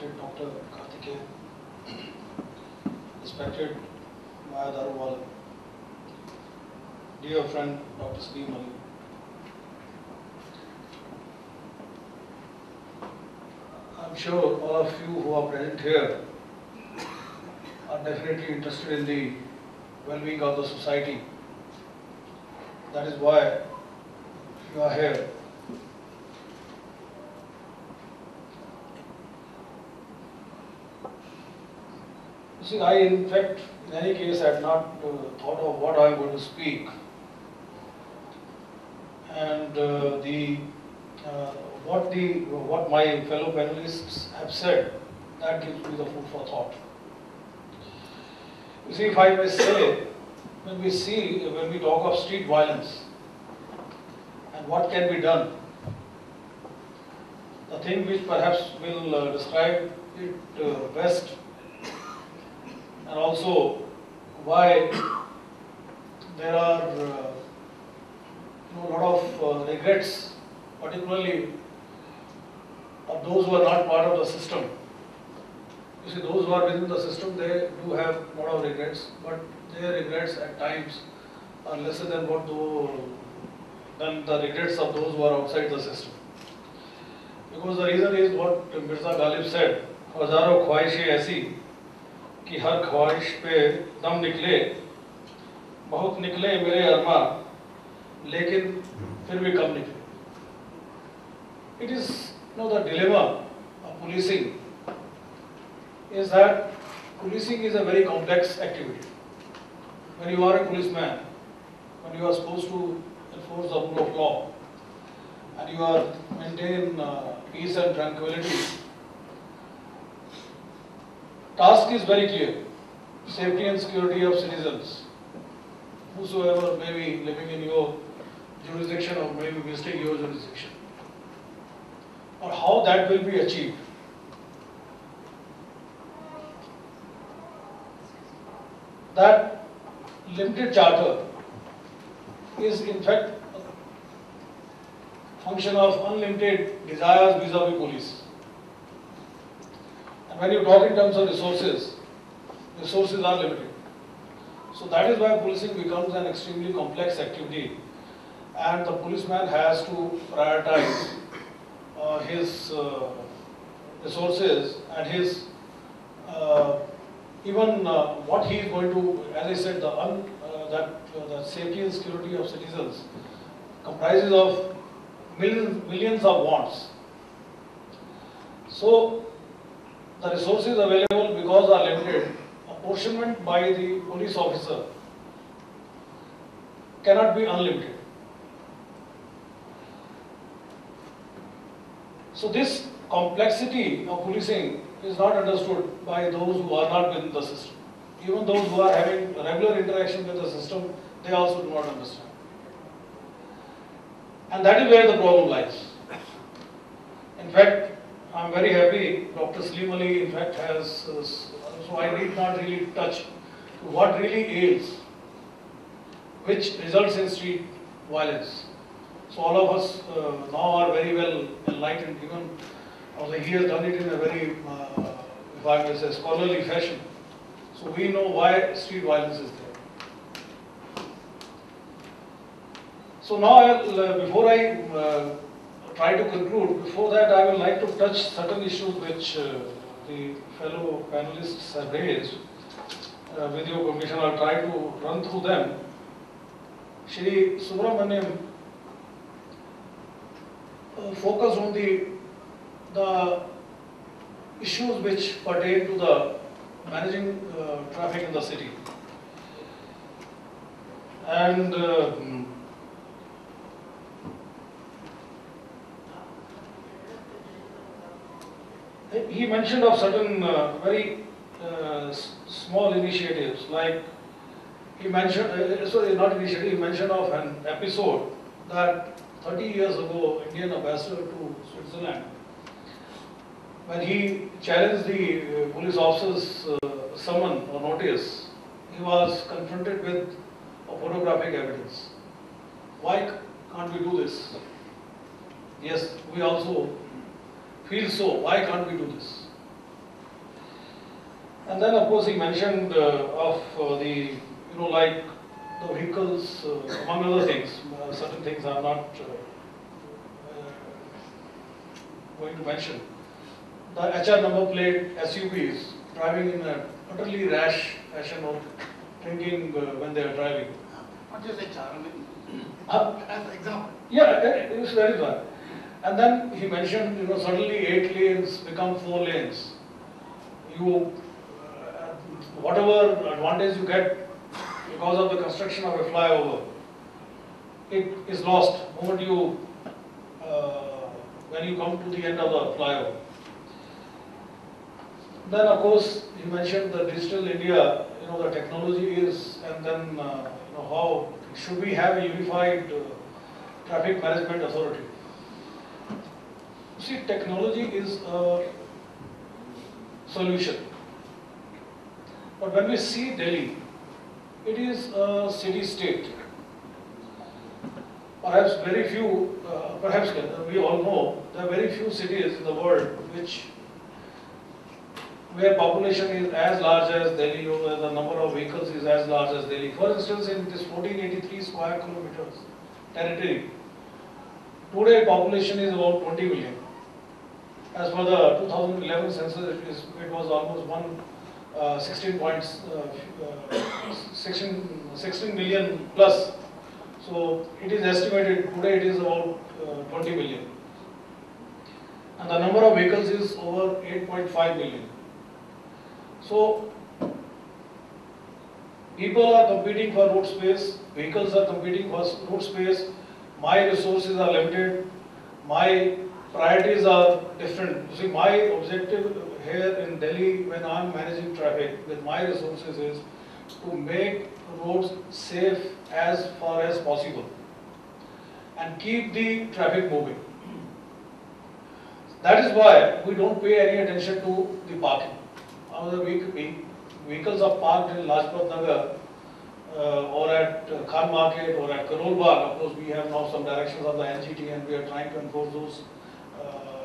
respected Dr. Karthikeyan, respected Maya Daruwal, dear friend Dr. Salim Ali. I'm sure all of you who are present here are definitely interested in the well-being of the society. That is why you are here. You see, I in fact, in any case, had not thought of what I am going to speak, and what my fellow panelists have said, that gives me the food for thought. You see, if I may say, when we talk of street violence and what can be done, the thing which perhaps will describe it best, and also why there are a lot of regrets, particularly of those who are not part of the system. You see, those who are within the system, they do have a lot of regrets, but their regrets at times are lesser than the regrets of those who are outside the system. Because the reason is what Mirza Ghalib said, हजारों ख्वाहिशें ऐसी कि हर ख्वाहिश पे दम निकले, बहुत निकले मेरे अरमा, लेकिन फिर भी कम निकले. It is, the dilemma of policing is that policing is a very complex activity. When you are a policeman, when you are supposed to enforce the rule of law, and you are maintain peace and tranquility, task is very clear: safety and security of citizens, whosoever may be living in your jurisdiction or may be visiting your jurisdiction. Or how that will be achieved? That limited charter is in fact a function of unlimited desires vis-a-vis police. And when you talk in terms of resources are limited. So that is why policing becomes an extremely complex activity, and the policeman has to prioritize his resources and his even what he is going to, as I said, the safety and security of citizens comprises of millions of wants. So the resources available, because are limited, apportionment by the police officer cannot be unlimited. So this complexity of policing is not understood by those who are not within the system. Even those who are having regular interaction with the system, they also do not understand. And that is where the problem lies. In fact, I am very happy Dr. Salim Ali in fact has, so I need not really touch what really ails, which results in street violence. So all of us now are very well enlightened, even he has done it in a very, if I may say, scholarly fashion. So we know why street violence is there. So now, before I try to conclude, before that I would like to touch certain issues which the fellow panelists have raised. With your permission, I'll try to run through them. Shri Subramaniam focused on the issues which pertain to the managing traffic in the city. And he mentioned of certain very small initiatives, like he mentioned, sorry, not initiative, he mentioned of an episode that 30 years ago, Indian ambassador to Switzerland, when he challenged the police officer's summon or notice, he was confronted with a photographic evidence. Why can't we do this? Yes, we also feel so. Why can't we do this? And then of course he mentioned of the, like the vehicles, among other things, certain things I am not going to mention. The HR number plate SUVs driving in a utterly rash fashion or drinking when they are driving. What is HR? I mean, as an example. Yeah, it is very bad. And then he mentioned, suddenly 8 lanes become 4 lanes. You, whatever advantage you get because of the construction of a flyover, it is lost moment you, when you come to the end of the flyover. Then of course you mentioned the digital India, the technology is, and then how should we have a unified traffic management authority. See, technology is a solution, but when we see Delhi, it is a city-state. Perhaps very few, perhaps we all know, there are very few cities in the world where population is as large as Delhi or where the number of vehicles is as large as Delhi. For instance, in this 1483 square kilometers territory, today population is about 20 million. As per the 2011 census, it was almost 16 million plus. So it is estimated today it is about 20 million. And the number of vehicles is over 8.5 million. So people are competing for road space, vehicles are competing for road space, my resources are limited, my priorities are different. You see, my objective here in Delhi when I am managing traffic with my resources is to make roads safe as far as possible and keep the traffic moving. That is why we don't pay any attention to the parking. Our vehicles are parked in Lajpat Nagar or at Khan Market or at Karol Bagh. Of course, we have now some directions of the NGT and we are trying to enforce those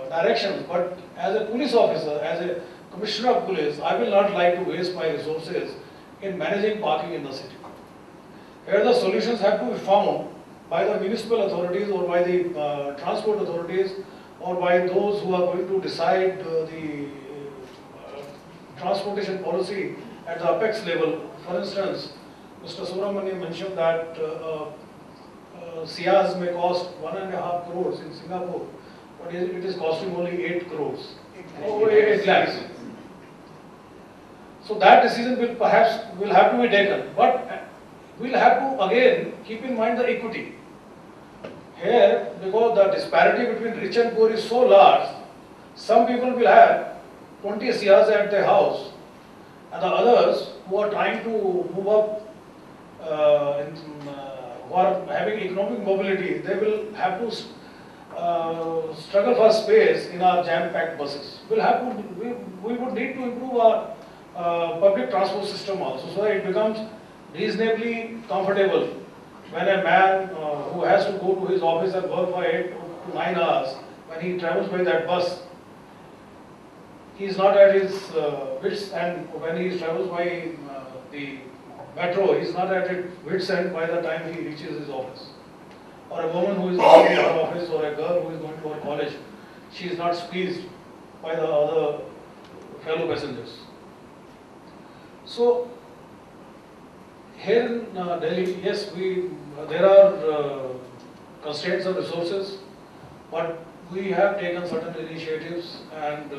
directions. But as a police officer, as a commissioner of police, I will not like to waste my resources in managing parking in the city. Here the solutions have to be found by the municipal authorities or by the transport authorities or by those who are going to decide the transportation policy at the apex level. For instance, Mr. Subramanian mentioned that Ciaz may cost 1.5 crores in Singapore, but it is costing only 8 crores. 8 lakhs. So that decision will have to be taken, but we'll have to again keep in mind the equity. Here, because the disparity between rich and poor is so large, some people will have 20 CRs at their house, and the others who are trying to move up, who are having economic mobility, they will have to struggle for space in our jam-packed buses. We would need to improve our public transport system also, so that it becomes reasonably comfortable when a man who has to go to his office and work for 8 to 9 hours, when he travels by that bus, he is not at his wits, and when he travels by the metro, he is not at his wits end by the time he reaches his office. Or a woman who is going to her office, or a girl who is going to her college, she is not squeezed by the other fellow passengers. So here in Delhi, yes, there are constraints of resources, but we have taken certain initiatives, and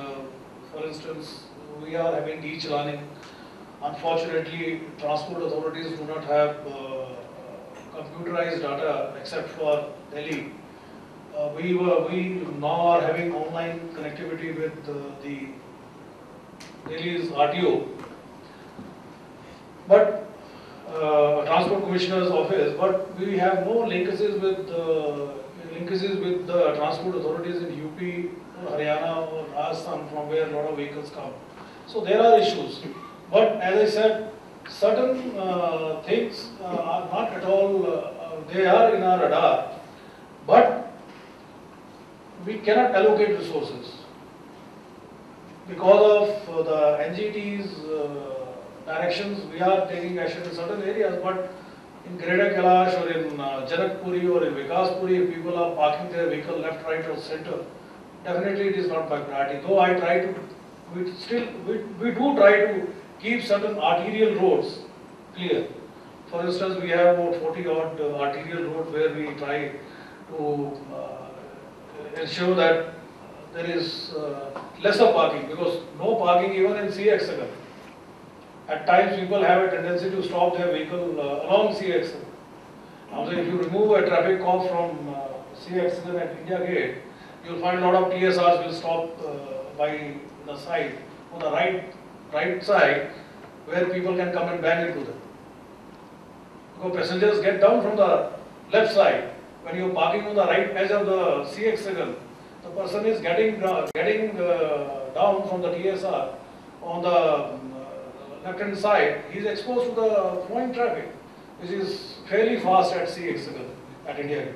for instance, we are having e-chalaning. Unfortunately, transport authorities do not have computerized data except for Delhi. We now are having online connectivity with the Delhi's RTO, but Transport Commissioner's office, but we have no linkages with the transport authorities in UP or Haryana or Rajasthan, from where a lot of vehicles come. So there are issues. But as I said, certain things are not at all, they are in our radar, but we cannot allocate resources. because of the NGT's directions, we are taking action in certain areas, but in Greater Kailash or in Janakpuri or in Vikaspuri, if people are parking their vehicle left, right or center, definitely it is not my priority. Though I try to, we do try to keep certain arterial roads clear. For instance, we have about 40 odd arterial roads where we try to ensure that there is lesser parking, because no parking even in CX7. At times people have a tendency to stop their vehicle along CX7. Now if you remove a traffic cop from CX7 at India Gate, you will find a lot of TSRs will stop by the side, on the right side, where people can come and bang into them. Because passengers get down from the left side. When you are parking on the right edge of the CX7, the person is getting down from the TSR on the left hand side. He is exposed to the flowing traffic, which is fairly fast at CX7 at India Gate.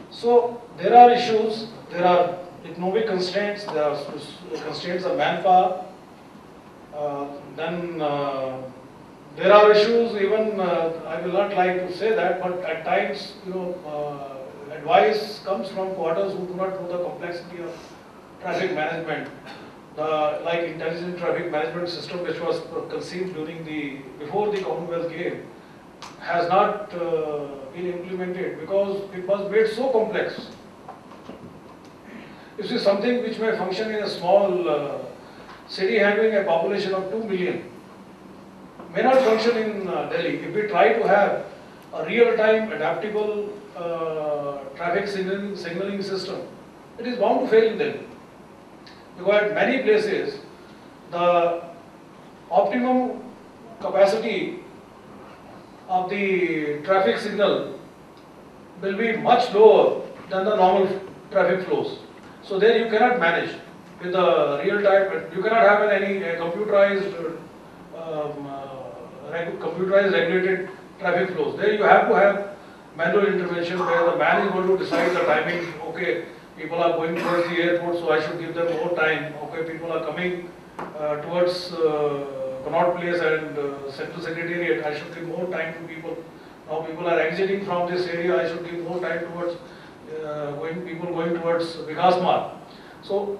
So there are issues, there are economic constraints, there are constraints of manpower, then there are issues even, I will not like to say that, but at times, advice comes from quarters who do not know the complexity of traffic management. Like intelligent traffic management system, which was conceived before the Commonwealth Games, has not been implemented because it was made so complex. You see, something which may function in a small city having a population of 2 million may not function in Delhi. If we try to have a real-time adaptable traffic signaling system, it is bound to fail in Delhi. Because at many places, the optimum capacity of the traffic signal will be much lower than the normal traffic flows. So there you cannot manage with the real time. You cannot have any computerized regulated traffic flows. There you have to have manual intervention where the man is going to decide the timing. Okay, people are going towards the airport, so I should give them more time. Okay, people are coming towards Connaught Place and Central Secretariat, I should give more time to people. Now people are exiting from this area, I should give more time towards people going towards Vikas Marg. So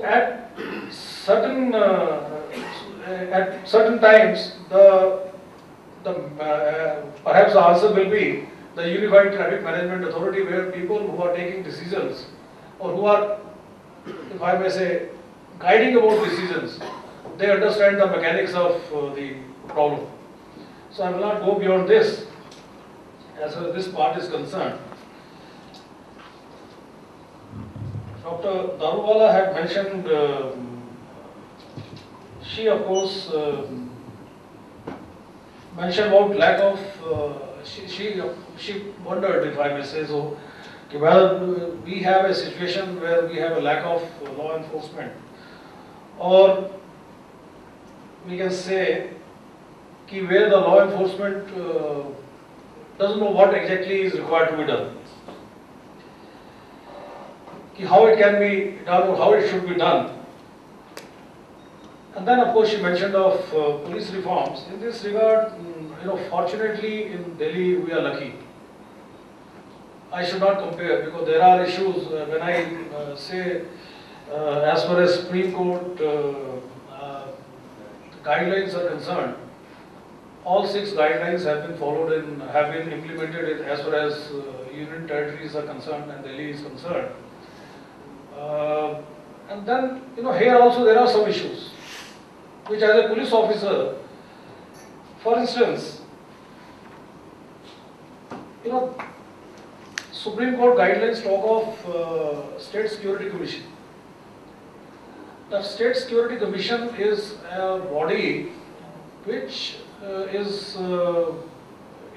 at certain times, perhaps the answer will be the Unified Traffic Management Authority, where people who are taking decisions or who are, if I may say, guiding about decisions, they understand the mechanics of the problem. So I will not go beyond this as far as this part is concerned. Dr. Daruwala had mentioned, she of course mentioned about lack of, she wondered, if I may say so, whether we have a situation where we have a lack of law enforcement, or we can say where the law enforcement doesn't know what exactly is required to be done, how it can be done or how it should be done. And then of course she mentioned of police reforms. In this regard, fortunately in Delhi we are lucky. I should not compare, because there are issues when I say as far as Supreme Court guidelines are concerned, all 6 guidelines have been followed and have been implemented as far as union territories are concerned and Delhi is concerned. And then, here also there are some issues, which as a police officer, for instance, Supreme Court guidelines talk of State Security Commission. The State Security Commission is a body which is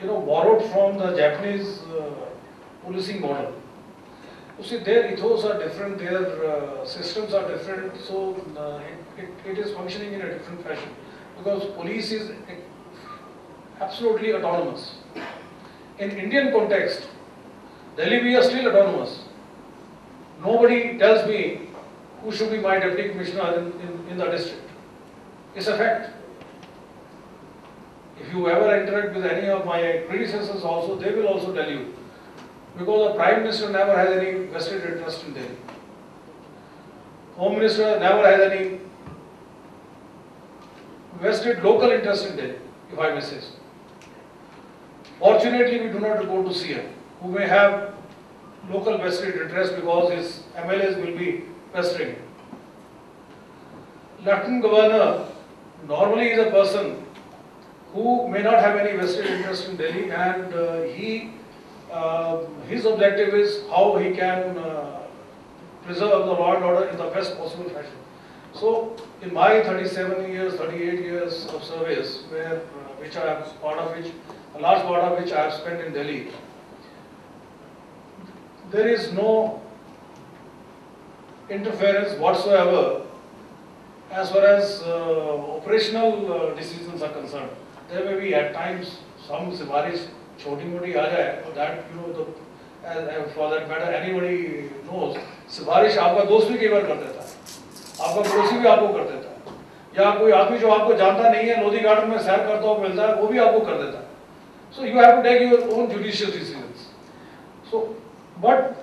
borrowed from the Japanese policing model. You see, their ethos are different, their systems are different, so it is functioning in a different fashion, because police is absolutely autonomous. In Indian context, Delhi we are still autonomous. Nobody tells me who should be my deputy commissioner in the district. It's a fact. If you ever interact with any of my predecessors also, they will also tell you. Because the Prime Minister never has any vested interest in Delhi. Home Minister never has any vested local interest in Delhi, if I may say so. Fortunately, we do not report to CM, who may have local vested interest because his MLAs will be pestering. Lieutenant Governor normally is a person who may not have any vested interest in Delhi, and his objective is how he can preserve the law and order in the best possible fashion. So, in my 37 years, 38 years of service, which I have a large part of which I have spent in Delhi, there is no interference whatsoever as far as operational decisions are concerned. There may be at times some sivarish choti moti aa jaye, but that, for that matter anybody knows, सिफारिश आपका दोस्त भी कई बार कर देता है, आपका पड़ोसी भी आपको कर देता है, या कोई आदमी जो आपको जानता नहीं है लोधी गार्डन में सैर करता हुआ मिलता है वो भी आपको कर देता है. So you have to take your own judicious decisions. So, but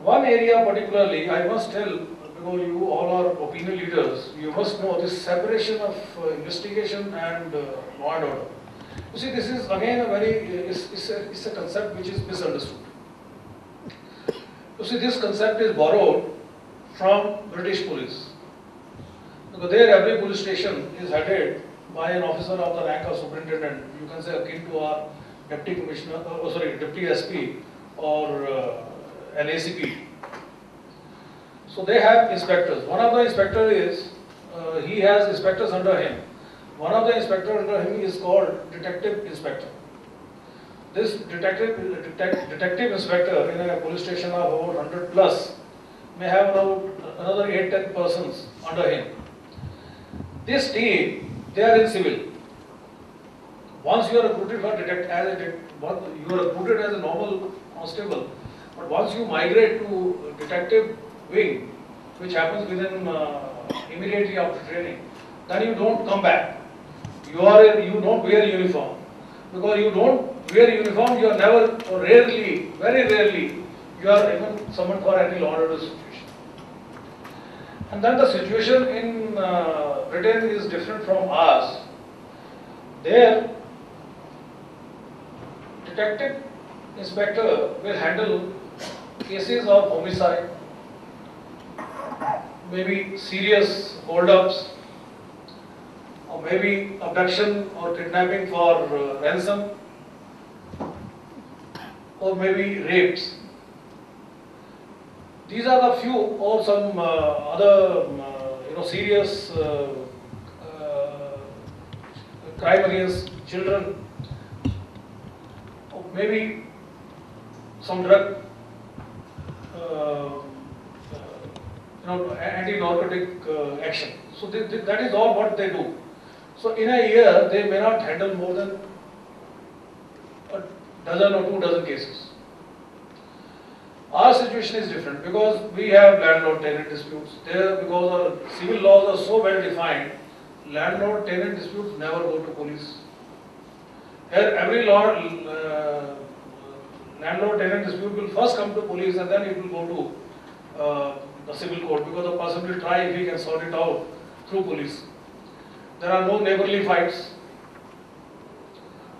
one area particularly I must tell, because you all are opinion leaders, you must know this separation of investigation and law and order. You see, this is again it's a concept which is misunderstood. You see, this concept is borrowed from British police. Because there every police station is headed by an officer of the rank of superintendent, you can say akin to our deputy commissioner, deputy SP or an ACP. So they have inspectors. One of the inspectors is, he has inspectors under him. One of the inspectors under him is called detective inspector. This detective inspector in a police station of over 100 plus may have another 8-10 persons under him. This team, they are in civil. Once you are recruited as a normal constable, but once you migrate to detective wing, which happens within immediately after training, then you don't come back. You don't wear uniform. Because you don't wear uniform, you are never, or rarely, very rarely, you are even summoned for any law and order situation. And then the situation in Britain is different from ours. There, detective inspector will handle cases of homicide, maybe serious hold-ups, or maybe abduction or kidnapping for ransom, or maybe rapes. These are the few, or some other serious crime against children, or maybe some drug, anti-narcotic action. So that is all what they do. So in a year, they may not handle more than a dozen or 2 dozen cases. Our situation is different because we have landlord-tenant disputes. There, because our civil laws are so well defined, landlord-tenant disputes never go to police. Here, every landlord-tenant dispute will first come to police and then it will go to the civil court, because the person will try if he can sort it out through police. There are no neighborly fights.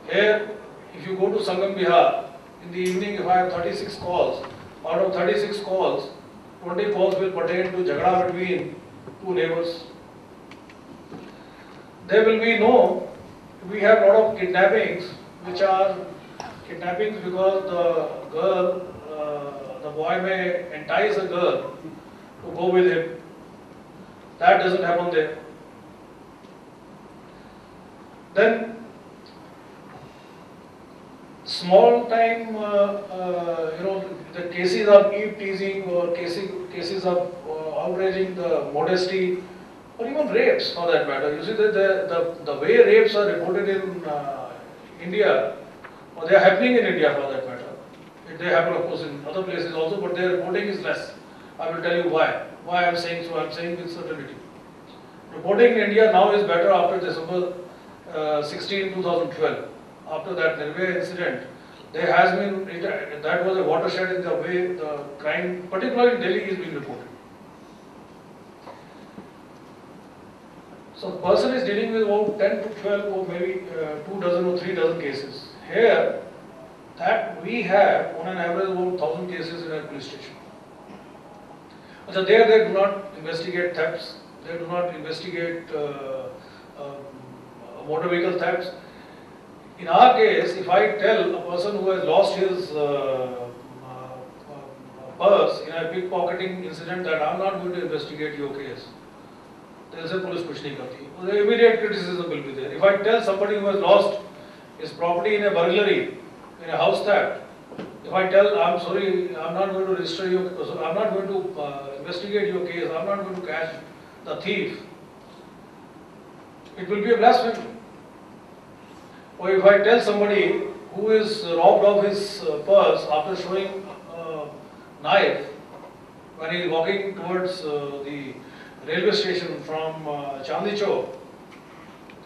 Here, if you go to Sangam Bihar, in the evening if I have 36 calls, out of 36 calls, 20 calls will pertain to jhagda between 2 neighbors. There will be we have a lot of kidnappings, which are kidnappings because the boy may entice a girl to go with him. That doesn't happen there. Then, small time, the cases of eve teasing or cases of outraging the modesty, or even rapes for that matter. You see that the way rapes are reported in India, or they are happening in India for that matter. They happen of course in other places also, but their reporting is less. I will tell you why. Why I am saying so? I am saying with certainty. Reporting in India now is better after December 16, 2012. After that Nirvaya incident, there has been, that was a watershed in the way the crime, particularly in Delhi, is being reported. So the person is dealing with about 10 to 12 or maybe 2 dozen or 3 dozen cases. Here, that we have on an average about 1,000 cases in a police station. So there they do not investigate thefts, they do not investigate motor vehicle thefts. In our case, if I tell a person who has lost his purse in a pickpocketing incident that I am not going to investigate your case, they will say police kuch nahi karti. The immediate criticism will be there. If I tell somebody who has lost his property in a burglary, in a house theft, if I tell, I am sorry, I am not going to register you, I am not going to investigate your case, I am not going to catch the thief, it will be a blasphemy. Or if I tell somebody who is robbed of his purse after showing a knife when he is walking towards the railway station from Chandni Chowk,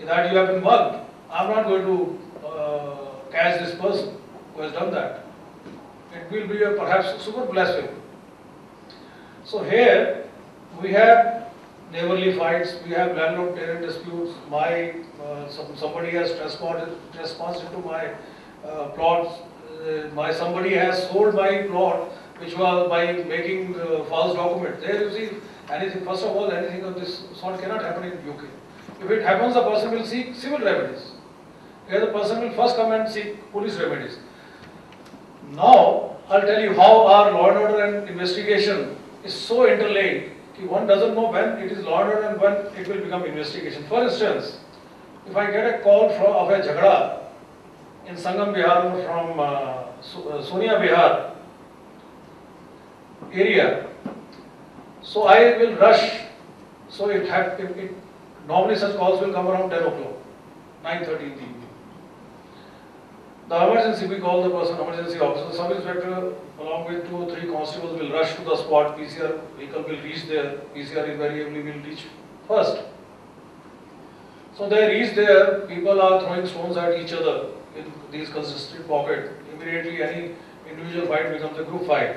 that you have been mugged, I am not going to catch this person who has done that. It will be a perhaps super blasphemy. So here we have neighborly fights, we have landlord-tenant disputes. Somebody has trespassed into my plots. Somebody has sold my plot, which was by making false document. There you see anything. First of all, anything of this sort cannot happen in UK. If it happens, the person will seek civil remedies. Here the person will first come and seek police remedies. Now, I'll tell you how our law and order and investigation is so interlinked that one doesn't know when it is law and order and when it will become investigation. For instance, if I get a call of a jhagda in Sangam Bihar or from Sonia Bihar area, so I will rush. So normally such calls will come around 10 o'clock, 9:30 in the evening. The emergency, we call the person emergency officer, the sub-inspector along with 2 or 3 constables will rush to the spot, PCR vehicle will reach there, PCR invariably will reach first. So they reach there, people are throwing stones at each other in these congested pockets. Immediately any individual fight becomes a group fight.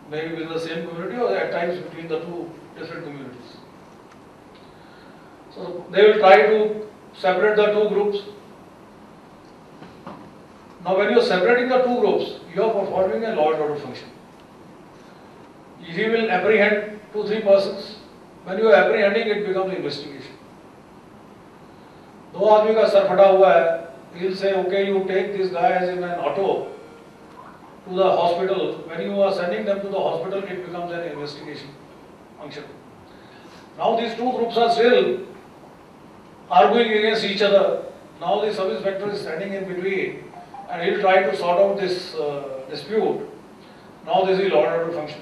Maybe within the same community or at times between the 2 different communities. So they will try to separate the 2 groups. Now when you are separating the 2 groups, you are performing a law and order function. He will apprehend 2-3 persons. When you are apprehending, it becomes investigation. 2 आदमी का sir फटा हुआ है, he will say, okay, you take these guys in an auto to the hospital. When you are sending them to the hospital, it becomes an investigation function. Now these 2 groups are still arguing against each other. Now the sub-inspector is standing in between and he will try to sort out this dispute. Now this is law and order function.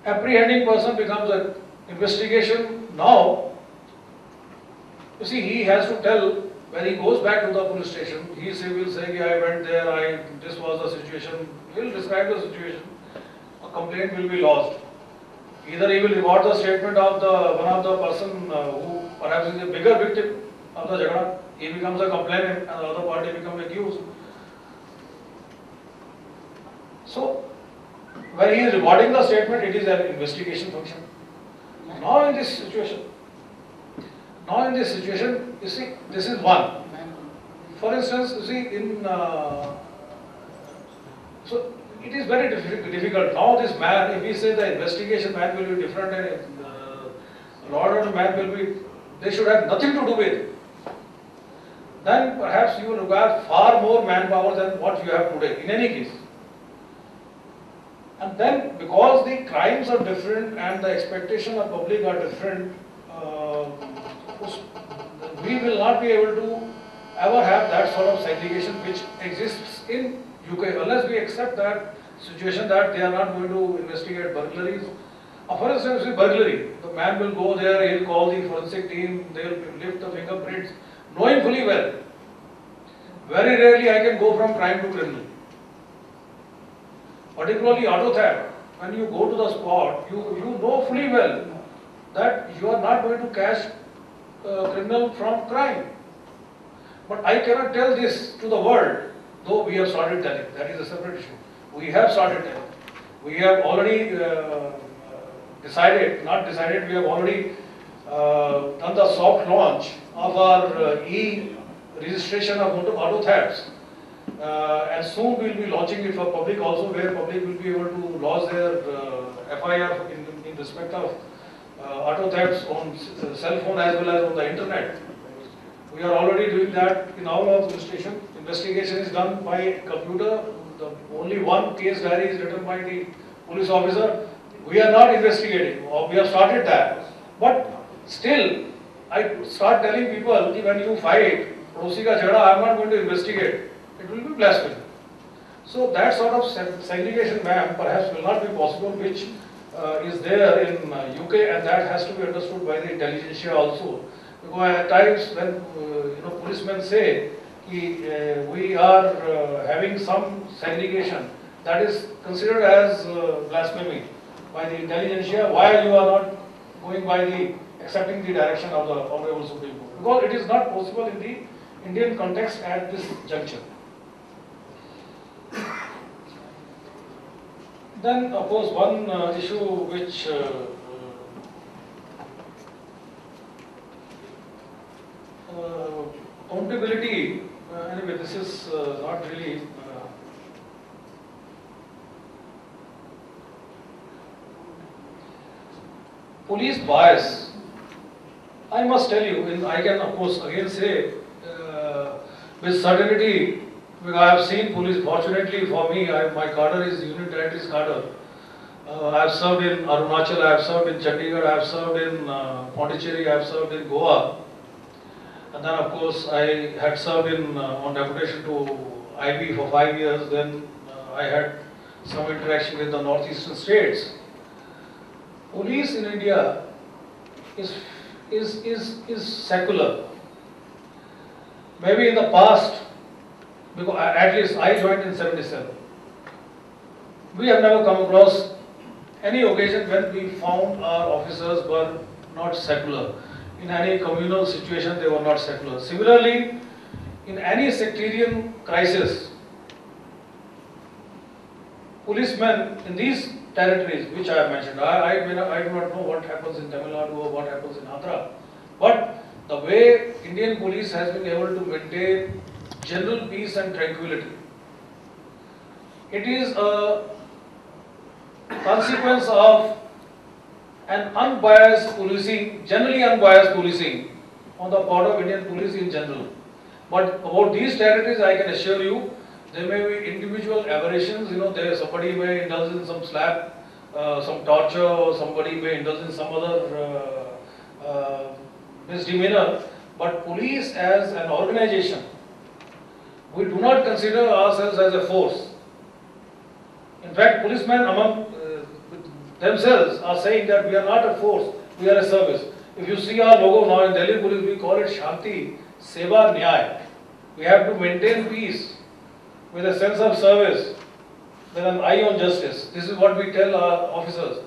Apprehending person becomes an investigation. Now, you see, he has to tell, when he goes back to the police station, he will say, I went there, this was the situation. He will describe the situation. A complaint will be lodged. Either he will record the statement of one of the person who perhaps is a bigger victim of the jhagda. He becomes a complainant and the other party becomes accused. So, when he is recording the statement, it is an investigation function. Now in this situation, you see, this is one. For instance, you see, so it is very difficult. Now this man, if we say the investigation man will be different and law and order man will be, they should have nothing to do with it. Then perhaps you will require far more manpower than what you have today, in any case. And then, because the crimes are different and the expectation of public are different, we will not be able to ever have that sort of segregation which exists in UK unless we accept that situation that they are not going to investigate burglaries. For instance, burglary, the man will go there, he will call the forensic team, they will lift the fingerprints, knowing fully well. Very rarely I can go from crime to criminal. particularly auto theft. When you go to the spot, you know fully well that you are not going to catch a criminal from crime. But I cannot tell this to the world, though we have started telling. That is a separate issue. We have started telling. We have already we have already done the soft launch of our e-registration of auto thefts. And soon we will be launching it for public also, where public will be able to lodge their FIR in respect of auto thefts on cell phone as well as on the internet. We are already doing that in all our police stations. Investigation is done by computer. Only one case diary is written by the police officer. We are not investigating. We have started that. But still, I start telling people that when you fight, Rosi ka jhagda, I am not going to investigate. It will be blasphemy. So that sort of segregation, ma'am, perhaps will not be possible, which is there in UK, and that has to be understood by the intelligentsia also. Because at times when policemen say we are having some segregation, that is considered as blasphemy by the intelligentsia. Why you are not going by the accepting the direction of the Honorable Supreme Court? Because it is not possible in the Indian context at this juncture. Then, of course, one issue which accountability, anyway, this is not really police bias. I must tell you, and I can of course again say with certainty, because I have seen police. Fortunately for me, my cadre is unit director's cadre. I have served in Arunachal, I have served in Chandigarh, I have served in Pondicherry, I have served in Goa. And then of course I had served in on deputation to IB for 5 years. Then I had some interaction with the northeastern states. Police in India is secular. Maybe in the past, because at least I joined in 77, we have never come across any occasion when we found our officers were not secular. In any communal situation, they were not secular. Similarly, in any sectarian crisis, policemen in these territories which I have mentioned, I do not know what happens in Tamil Nadu or what happens in Andhra, but the way Indian police has been able to maintain general peace and tranquility, it is a consequence of an unbiased policing, generally unbiased policing on the part of Indian police in general. But about these territories, I can assure you, there may be individual aberrations. Somebody may indulge in some slap, some torture, or somebody may indulge in some other misdemeanor. But police as an organization, we do not consider ourselves as a force. In fact, policemen among themselves are saying that we are not a force, we are a service. If you see our logo now in Delhi Police, we call it Shanti, Seva, Nyay. We have to maintain peace with a sense of service, with an eye on justice. This is what we tell our officers.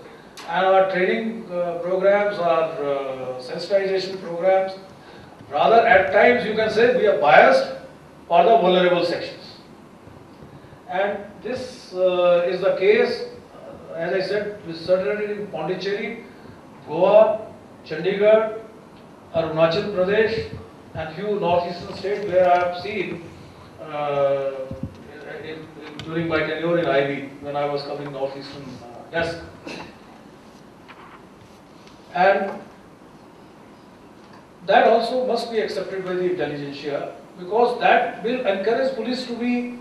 And our training programs, our sensitization programs, rather at times you can say we are biased for the vulnerable sections. And this is the case, as I said, with certainty in Pondicherry, Goa, Chandigarh, Arunachal Pradesh, and few northeastern states where I have seen during my tenure in IB when I was covering northeastern desk. And that also must be accepted by the intelligentsia, because that will encourage police to be,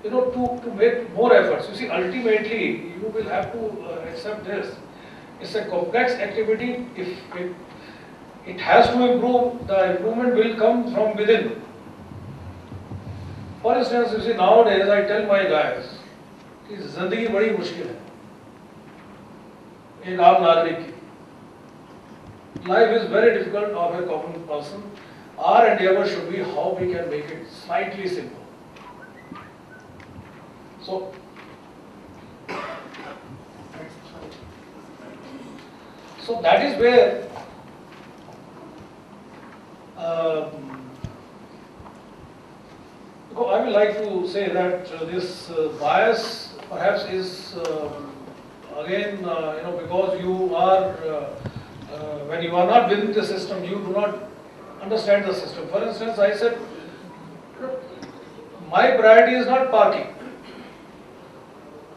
to make more efforts. You see, ultimately, you will have to accept this. It's a complex activity. If it has to improve, the improvement will come from within. For instance, you see, nowadays I tell my guys, कि जिंदगी बड़ी मुश्किल है एक आम नागरिक की. Life is very difficult of a common person. Our endeavor should be how we can make it slightly simple. So, So that is where I would like to say that this bias perhaps is again, because you are, when you are not within the system, you do not understand the system. For instance, I said, my priority is not parking.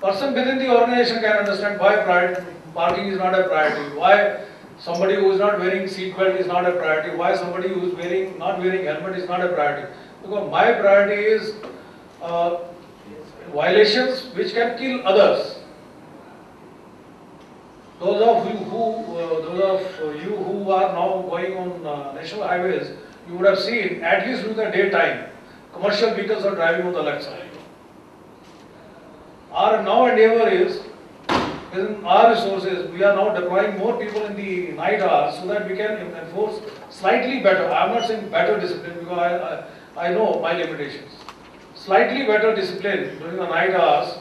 Person within the organization can understand why parking is not a priority, why somebody who is not wearing seat belt is not a priority, why somebody who is not wearing helmet is not a priority. Because my priority is violations which can kill others. Those of you who are now going on national highways, you would have seen, at least during the daytime, commercial vehicles are driving on the left side. Our now endeavor is, within our resources, we are now deploying more people in the night hours so that we can enforce slightly better. I am not saying better discipline because I know my limitations. Slightly better discipline during the night hours,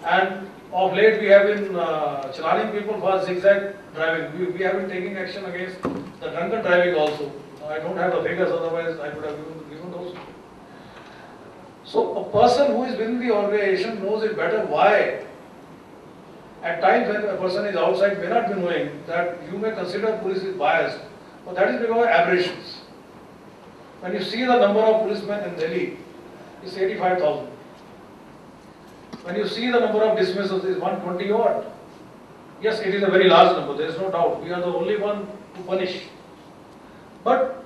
and of late we have been chalaning people for zigzag driving. We have been taking action against the drunken driving also. I don't have the figures, otherwise I would have given those. So a person who is within the organization knows it better why. At times when a person is outside may not be knowing that you may consider police is biased, but that is because of aberrations. When you see the number of policemen in Delhi, it's 85,000. When you see the number of dismissals, it's 120 odd. Yes, it is a very large number, there is no doubt. We are the only one to punish. But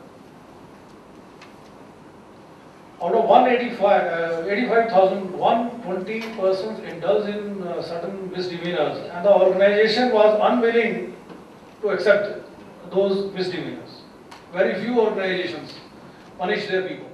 out of 85,000, 120 persons indulge in certain misdemeanors, and the organization was unwilling to accept those misdemeanors. Very few organizations punish their people.